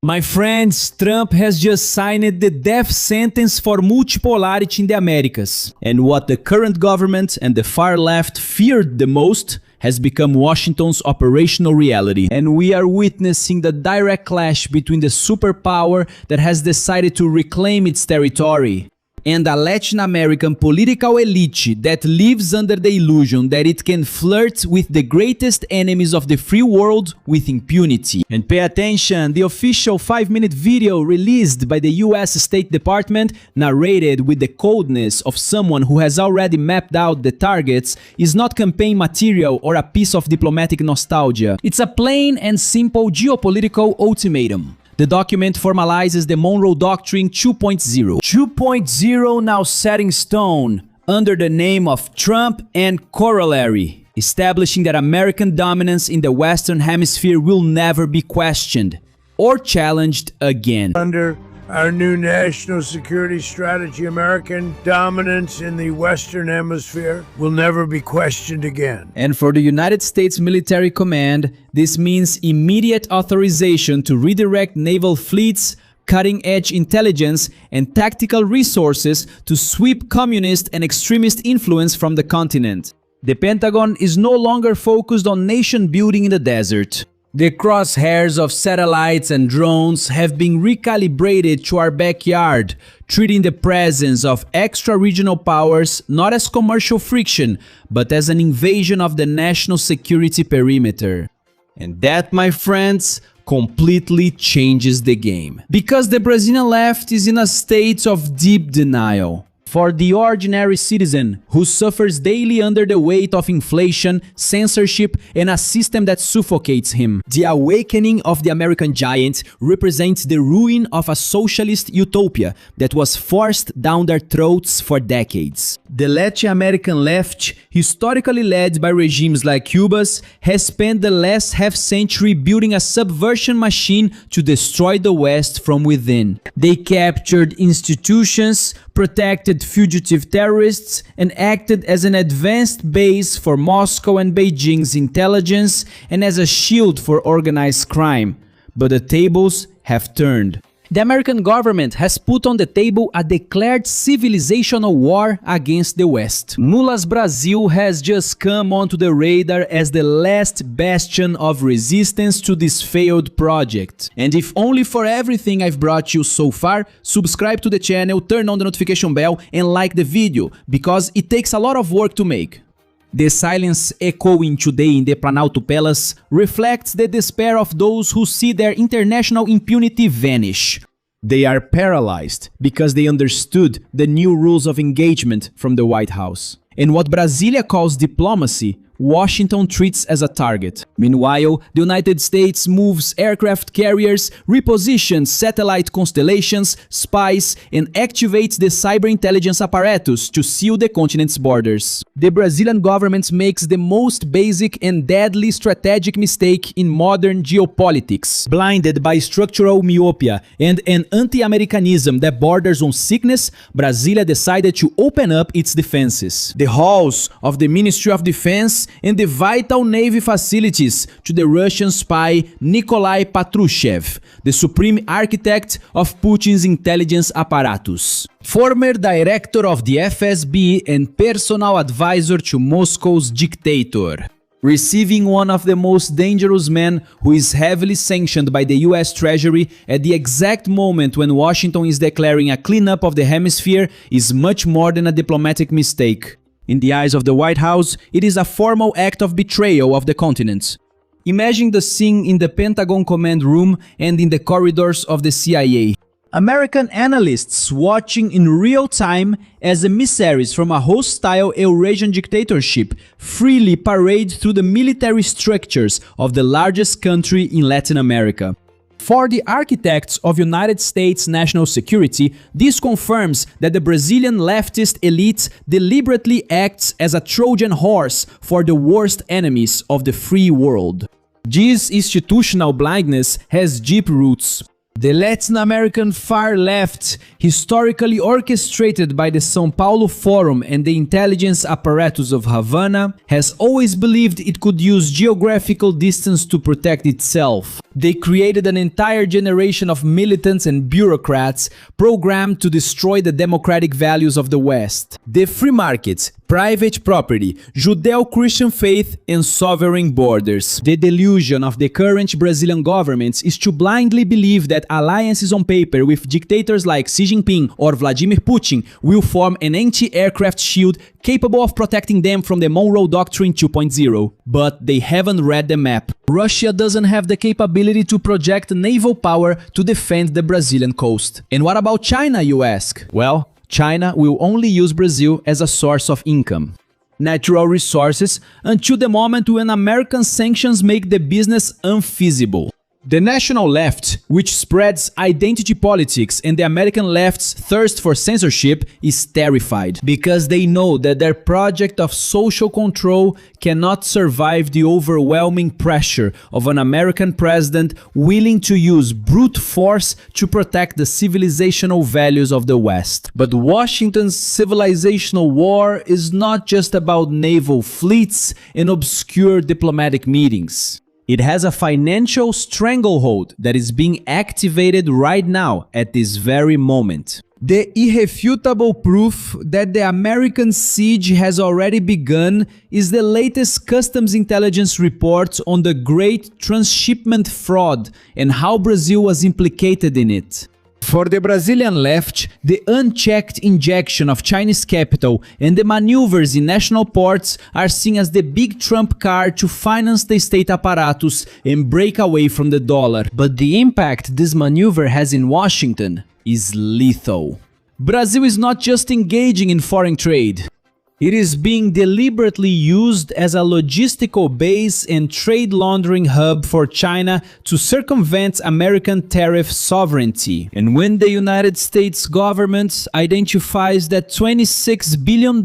My friends, Trump has just signed the death sentence for multipolarity in the Americas. And what the current government and the far left feared the most has become Washington's operational reality. And we are witnessing the direct clash between the superpower that has decided to reclaim its territory and a Latin American political elite that lives under the illusion that it can flirt with the greatest enemies of the free world with impunity. And pay attention, the official 5-minute video released by the US State Department, narrated with the coldness of someone who has already mapped out the targets, is not campaign material or a piece of diplomatic nostalgia. It's a plain and simple geopolitical ultimatum. The document formalizes the Monroe Doctrine 2.0. 2.0 now set in stone under the name of Trump and Corollary, establishing that American dominance in the Western Hemisphere will never be questioned or challenged again. Under our new national security strategy, American dominance in the Western Hemisphere will never be questioned again. And for the United States Military Command, this means immediate authorization to redirect naval fleets, cutting-edge intelligence, and tactical resources to sweep communist and extremist influence from the continent. The Pentagon is no longer focused on nation building in the desert. The crosshairs of satellites and drones have been recalibrated to our backyard, treating the presence of extra-regional powers not as commercial friction, but as an invasion of the national security perimeter. And that, my friends, completely changes the game. Because the Brazilian left is in a state of deep denial. For the ordinary citizen who suffers daily under the weight of inflation, censorship, and a system that suffocates him, the awakening of the American giant represents the ruin of a socialist utopia that was forced down their throats for decades. The Latin American left, historically led by regimes like Cuba's, has spent the last half-century building a subversion machine to destroy the West from within. They captured institutions, protected fugitive terrorists, and acted as an advanced base for Moscow and Beijing's intelligence and as a shield for organized crime. But the tables have turned. The American government has put on the table a declared civilizational war against the West. Lula's Brazil has just come onto the radar as the last bastion of resistance to this failed project. And if only for everything I've brought you so far, subscribe to the channel, turn on the notification bell and like the video, because it takes a lot of work to make. The silence echoing today in the Planalto Palace reflects the despair of those who see their international impunity vanish. They are paralyzed because they understood the new rules of engagement from the White House. And what Brasilia calls diplomacy, Washington treats as a target. Meanwhile, the United States moves aircraft carriers, repositions satellite constellations, spies, and activates the cyber intelligence apparatus to seal the continent's borders. The Brazilian government makes the most basic and deadly strategic mistake in modern geopolitics. Blinded by structural myopia and an anti-Americanism that borders on sickness, Brasilia decided to open up its defenses. The halls of the Ministry of Defense and the vital Navy facilities to the Russian spy Nikolai Patrushev, the supreme architect of Putin's intelligence apparatus. Former director of the FSB and personal advisor to Moscow's dictator. Receiving one of the most dangerous men who is heavily sanctioned by the US Treasury at the exact moment when Washington is declaring a cleanup of the hemisphere is much more than a diplomatic mistake. In the eyes of the White House, it is a formal act of betrayal of the continent. Imagine the scene in the Pentagon command room and in the corridors of the CIA. American analysts watching in real time as emissaries from a hostile Eurasian dictatorship freely parade through the military structures of the largest country in Latin America. For the architects of United States national security, this confirms that the Brazilian leftist elite deliberately acts as a Trojan horse for the worst enemies of the free world. This institutional blindness has deep roots. The Latin American far left, historically orchestrated by the São Paulo Forum and the intelligence apparatus of Havana, has always believed it could use geographical distance to protect itself. They created an entire generation of militants and bureaucrats programmed to destroy the democratic values of the West. The free markets, private property, Judeo-Christian faith, and sovereign borders. The delusion of the current Brazilian governments is to blindly believe that alliances on paper with dictators like Xi Jinping or Vladimir Putin will form an anti-aircraft shield capable of protecting them from the Monroe Doctrine 2.0. But they haven't read the map. Russia doesn't have the capability to project naval power to defend the Brazilian coast. And what about China, you ask? Well, China will only use Brazil as a source of income. Natural resources until the moment when American sanctions make the business unfeasible. The national left, which spreads identity politics, and the American left's thirst for censorship is terrified because they know that their project of social control cannot survive the overwhelming pressure of an American president willing to use brute force to protect the civilizational values of the West. But Washington's civilizational war is not just about naval fleets and obscure diplomatic meetings. It has a financial stranglehold that is being activated right now at this very moment. The irrefutable proof that the American siege has already begun is the latest customs intelligence reports on the great transshipment fraud and how Brazil was implicated in it. For the Brazilian left, the unchecked injection of Chinese capital and the maneuvers in national ports are seen as the big trump card to finance the state apparatus and break away from the dollar. But the impact this maneuver has in Washington is lethal. Brazil is not just engaging in foreign trade. It is being deliberately used as a logistical base and trade laundering hub for China to circumvent American tariff sovereignty. And when the United States government identifies that $26 billion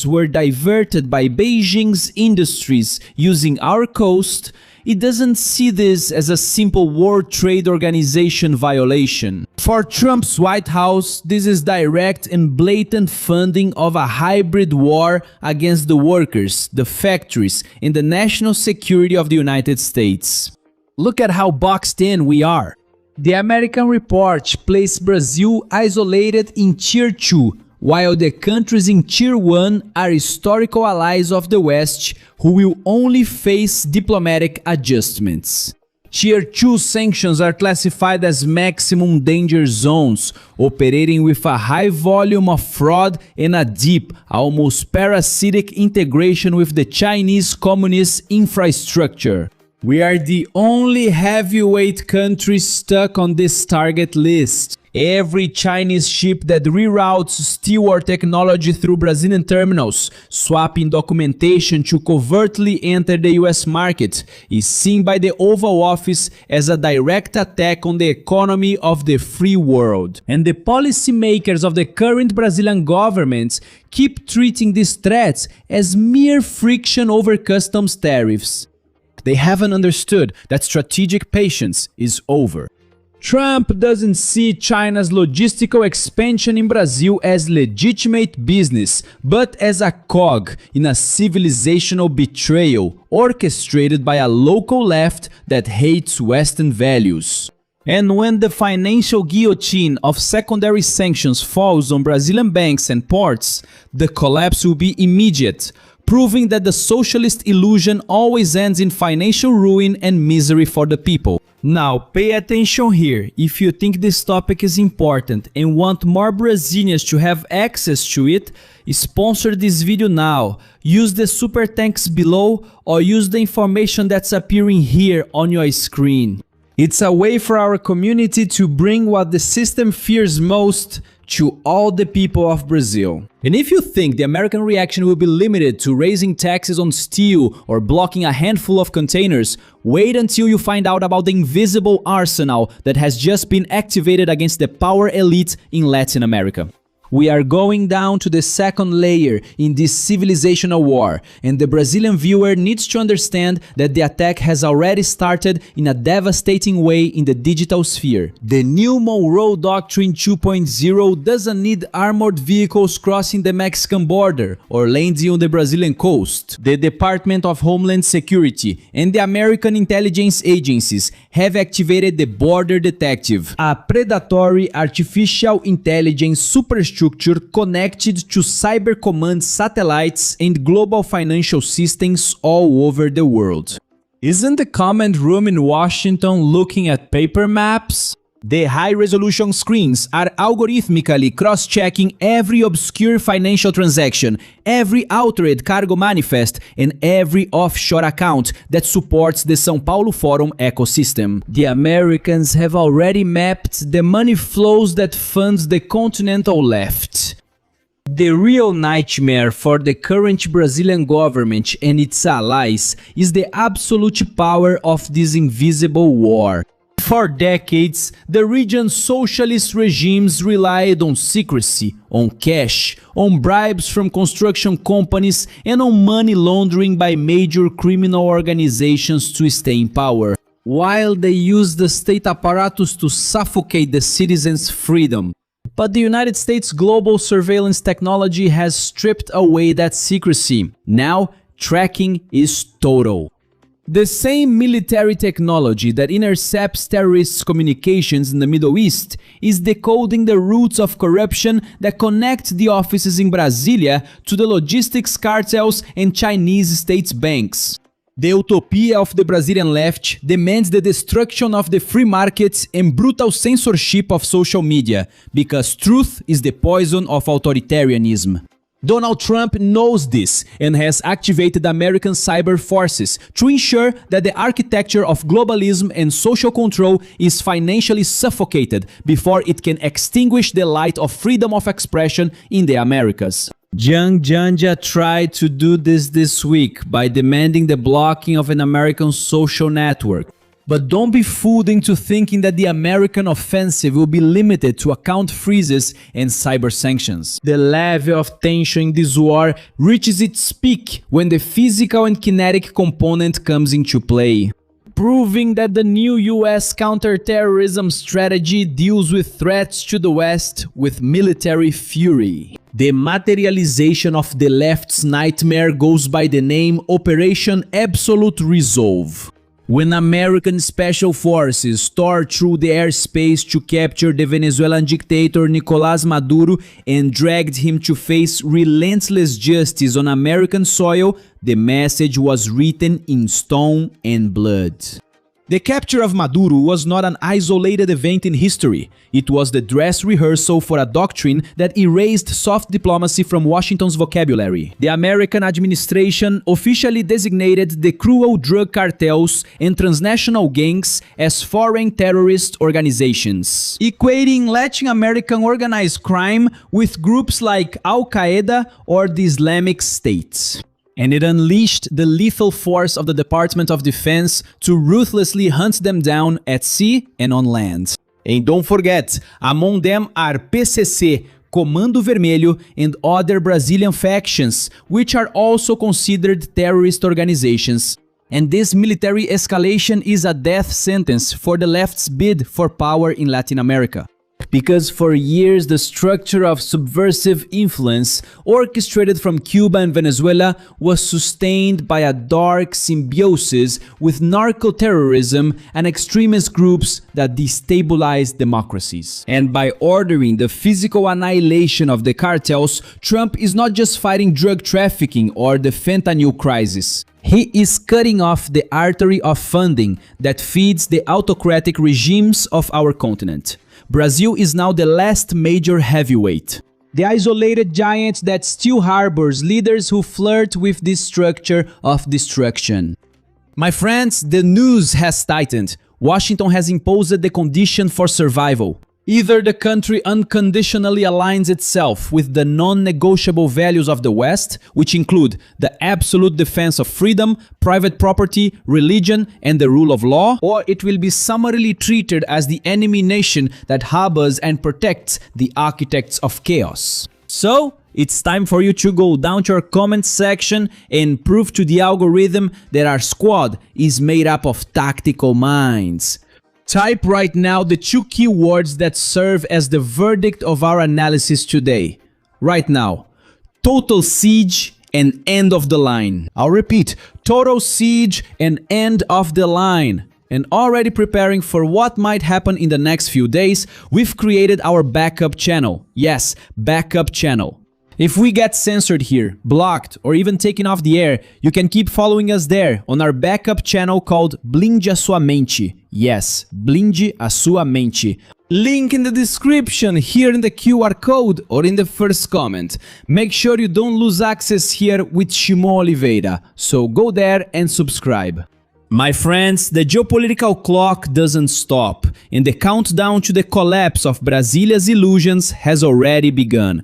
were diverted by Beijing's industries using our coast, it doesn't see this as a simple World Trade Organization violation. For Trump's White House, this is direct and blatant funding of a hybrid war against the workers, the factories, and the national security of the United States. Look at how boxed in we are. The American report placed Brazil isolated in Tier 2, while the countries in Tier 1 are historical allies of the West who will only face diplomatic adjustments. Tier 2 sanctions are classified as maximum danger zones, operating with a high volume of fraud and a deep, almost parasitic integration with the Chinese communist infrastructure. We are the only heavyweight country stuck on this target list. Every Chinese ship that reroutes steel or technology through Brazilian terminals, swapping documentation to covertly enter the US market, is seen by the Oval Office as a direct attack on the economy of the free world. And the policymakers of the current Brazilian government keep treating these threats as mere friction over customs tariffs. They haven't understood that strategic patience is over. Trump doesn't see China's logistical expansion in Brazil as legitimate business, but as a cog in a civilizational betrayal orchestrated by a local left that hates Western values. And when the financial guillotine of secondary sanctions falls on Brazilian banks and ports, the collapse will be immediate, proving that the socialist illusion always ends in financial ruin and misery for the people. Now, pay attention here. If you think this topic is important and want more Brazilians to have access to it, sponsor this video now. Use the super thanks below or use the information that's appearing here on your screen. It's a way for our community to bring what the system fears most to all the people of Brazil. And if you think the American reaction will be limited to raising taxes on steel or blocking a handful of containers, wait until you find out about the invisible arsenal that has just been activated against the power elite in Latin America. We are going down to the second layer in this civilizational war, and the Brazilian viewer needs to understand that the attack has already started in a devastating way in the digital sphere. The new Monroe Doctrine 2.0 doesn't need armored vehicles crossing the Mexican border or landing on the Brazilian coast. The Department of Homeland Security and the American intelligence agencies have activated the Border Detective, a predatory artificial intelligence superstructure connected to Cyber Command satellites and global financial systems all over the world. Isn't the command room in Washington looking at paper maps? The high-resolution screens are algorithmically cross-checking every obscure financial transaction, every altered cargo manifest, and every offshore account that supports the São Paulo Forum ecosystem. The Americans have already mapped the money flows that funds the continental left. The real nightmare for the current Brazilian government and its allies is the absolute power of this invisible war. For decades, the region's socialist regimes relied on secrecy, on cash, on bribes from construction companies, and on money laundering by major criminal organizations to stay in power, while they used the state apparatus to suffocate the citizens' freedom. But the United States' global surveillance technology has stripped away that secrecy. Now, tracking is total. The same military technology that intercepts terrorists' communications in the Middle East is decoding the roots of corruption that connect the offices in Brasilia to the logistics cartels and Chinese state banks. The utopia of the Brazilian left demands the destruction of the free markets and brutal censorship of social media, because truth is the poison of authoritarianism. Donald Trump knows this and has activated American cyber forces to ensure that the architecture of globalism and social control is financially suffocated before it can extinguish the light of freedom of expression in the Americas. Young Janja tried to do this week by demanding the blocking of an American social network. But don't be fooled into thinking that the American offensive will be limited to account freezes and cyber sanctions. The level of tension in this war reaches its peak when the physical and kinetic component comes into play, proving that the new US counterterrorism strategy deals with threats to the West with military fury. The materialization of the left's nightmare goes by the name Operation Absolute Resolve. When American special forces tore through the airspace to capture the Venezuelan dictator Nicolás Maduro and dragged him to face relentless justice on American soil, the message was written in stone and blood. The capture of Maduro was not an isolated event in history. It was the dress rehearsal for a doctrine that erased soft diplomacy from Washington's vocabulary. The American administration officially designated the cruel drug cartels and transnational gangs as foreign terrorist organizations, equating Latin American organized crime with groups like Al-Qaeda or the Islamic State. And it unleashed the lethal force of the Department of Defense to ruthlessly hunt them down at sea and on land. And don't forget, among them are PCC, Comando Vermelho, and other Brazilian factions, which are also considered terrorist organizations. And this military escalation is a death sentence for the left's bid for power in Latin America. Because for years the structure of subversive influence orchestrated from Cuba and Venezuela was sustained by a dark symbiosis with narco-terrorism and extremist groups that destabilized democracies. And by ordering the physical annihilation of the cartels, Trump is not just fighting drug trafficking or the fentanyl crisis. He is cutting off the artery of funding that feeds the autocratic regimes of our continent. Brazil is now the last major heavyweight, the isolated giant that still harbors leaders who flirt with this structure of destruction. My friends, the news has tightened. Washington has imposed the condition for survival. Either the country unconditionally aligns itself with the non-negotiable values of the West, which include the absolute defense of freedom, private property, religion, and the rule of law, or it will be summarily treated as the enemy nation that harbors and protects the architects of chaos. So, it's time for you to go down to our comment section and prove to the algorithm that our squad is made up of tactical minds. Type right now the 2 keywords that serve as the verdict of our analysis today. Right now, total siege and end of the line. I'll repeat, total siege and end of the line. And already preparing for what might happen in the next few days, we've created our backup channel. Yes, backup channel. If we get censored here, blocked, or even taken off the air, you can keep following us there on our backup channel called Blinde a Sua Mente. Yes, Blinde a Sua Mente. Link in the description, here in the QR code, or in the first comment. Make sure you don't lose access here with Shimon Oliveira, so go there and subscribe. My friends, the geopolitical clock doesn't stop, and the countdown to the collapse of Brazilia's illusions has already begun.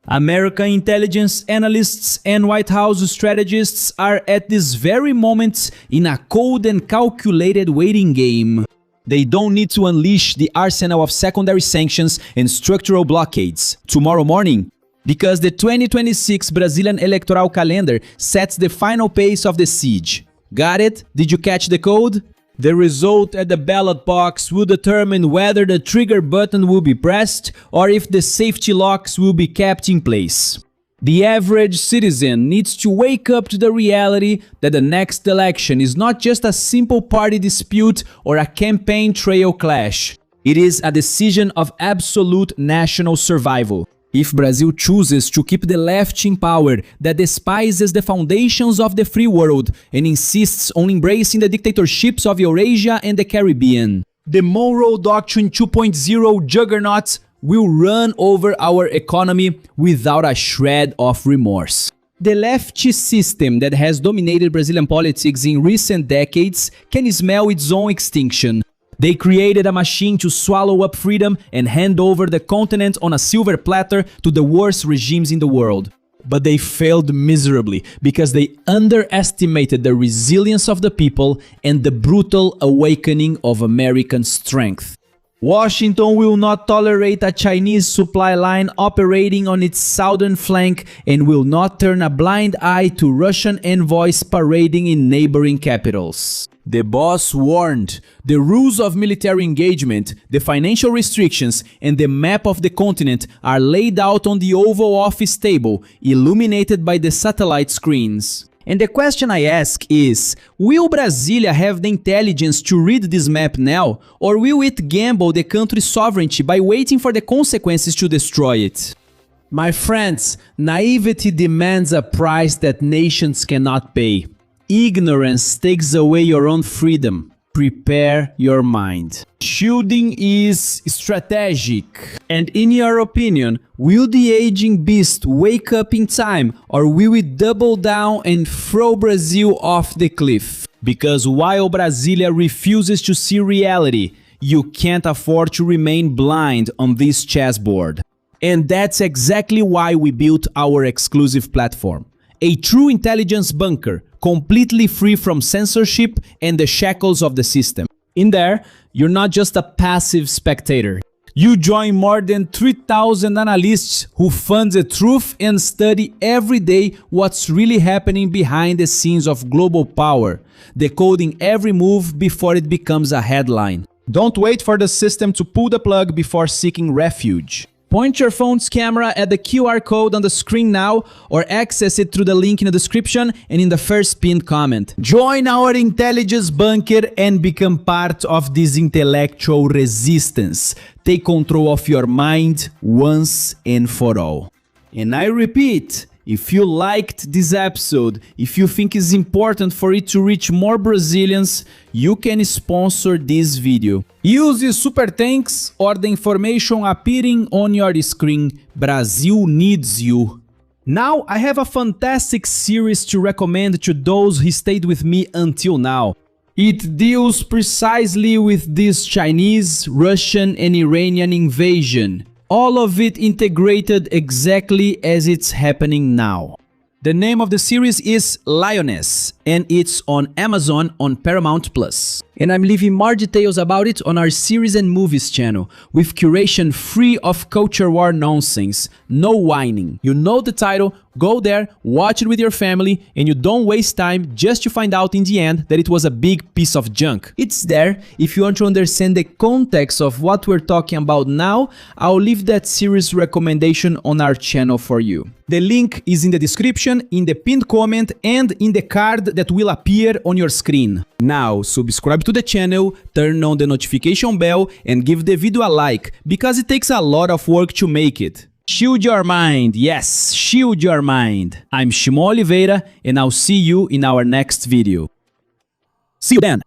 American intelligence analysts and White House strategists are at this very moment in a cold and calculated waiting game. They don't need to unleash the arsenal of secondary sanctions and structural blockades tomorrow morning, because the 2026 Brazilian electoral calendar sets the final pace of the siege. Got it? Did you catch the code? The result at the ballot box will determine whether the trigger button will be pressed or if the safety locks will be kept in place. The average citizen needs to wake up to the reality that the next election is not just a simple party dispute or a campaign trail clash. It is a decision of absolute national survival. If Brazil chooses to keep the left in power that despises the foundations of the free world and insists on embracing the dictatorships of Eurasia and the Caribbean, the Monroe Doctrine 2.0 juggernaut will run over our economy without a shred of remorse. The leftist system that has dominated Brazilian politics in recent decades can smell its own extinction. They created a machine to swallow up freedom and hand over the continent on a silver platter to the worst regimes in the world. But they failed miserably because they underestimated the resilience of the people and the brutal awakening of American strength. Washington will not tolerate a Chinese supply line operating on its southern flank and will not turn a blind eye to Russian envoys parading in neighboring capitals. The boss warned, the rules of military engagement, the financial restrictions, and the map of the continent are laid out on the Oval Office table, illuminated by the satellite screens. And the question I ask is, will Brasilia have the intelligence to read this map now, or will it gamble the country's sovereignty by waiting for the consequences to destroy it? My friends, naivety demands a price that nations cannot pay. Ignorance takes away your own freedom. Prepare your mind. Shielding is strategic. And in your opinion, will the aging beast wake up in time, or will it double down and throw Brazil off the cliff? Because while Brasilia refuses to see reality, you can't afford to remain blind on this chessboard. And that's exactly why we built our exclusive platform. A true intelligence bunker, completely free from censorship and the shackles of the system. In there, you're not just a passive spectator. You join more than 3,000 analysts who fund the truth and study every day what's really happening behind the scenes of global power, decoding every move before it becomes a headline. Don't wait for the system to pull the plug before seeking refuge. Point your phone's camera at the QR code on the screen now, or access it through the link in the description and in the first pinned comment. Join our intelligence bunker and become part of this intellectual resistance. Take control of your mind once and for all. And I repeat, if you liked this episode, if you think it's important for it to reach more Brazilians, you can sponsor this video. Use the super thanks or the information appearing on your screen. Brazil needs you. Now, I have a fantastic series to recommend to those who stayed with me until now. It deals precisely with this Chinese, Russian, and Iranian invasion. All of it integrated exactly as it's happening now. The name of the series is Lioness, and it's on Amazon on Paramount+. And I'm leaving more details about it on our series and movies channel, with curation free of culture war nonsense, no whining. You know the title, go there, watch it with your family, and you don't waste time just to find out in the end that it was a big piece of junk. It's there. If you want to understand the context of what we're talking about now, I'll leave that series recommendation on our channel for you. The link is in the description, in the pinned comment, and in the card that will appear on your screen. Now, subscribe to the channel, turn on the notification bell, and give the video a like, because it takes a lot of work to make it. Shield your mind, yes, shield your mind. I'm Shimon Oliveira, and I'll see you in our next video. See you then!